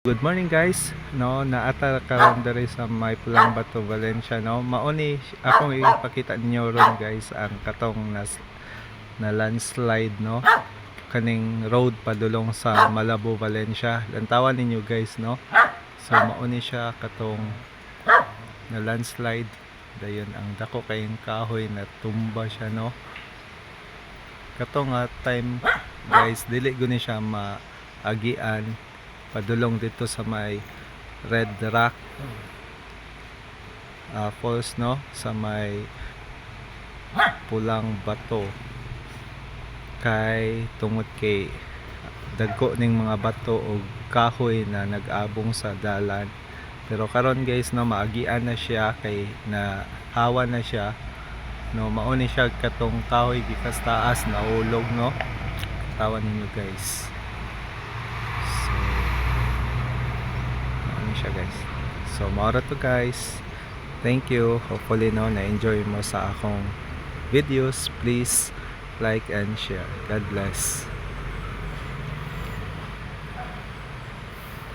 Good morning guys, no, naata karon diri sa may Pulang Bato, Valencia, no. Mauni akong ipakita ninyo ron guys ang katong na landslide, no. Kaning road padulong sa Malabo, Valencia. Lantawan ninyo guys, no. So mauni siya katong na landslide. Dayon ang dako kayong kahoy na tumba siya, no. Katong time guys, dili guni siya maagian padulong dito sa may Red Rock Falls, no, sa may Pulang Bato, kay tungod kay dagko ning mga bato o kahoy na nag-abong sa dalan. Pero karon guys, no, maagian na siya kay na hawa na siya, no. Mauni siya katong kahoy gikas taas na ulog, no. Tawan ninyo guys. Siya guys. So maura to guys. Thank you. Hopefully no na-enjoy mo sa akong videos. Please like and share. God bless.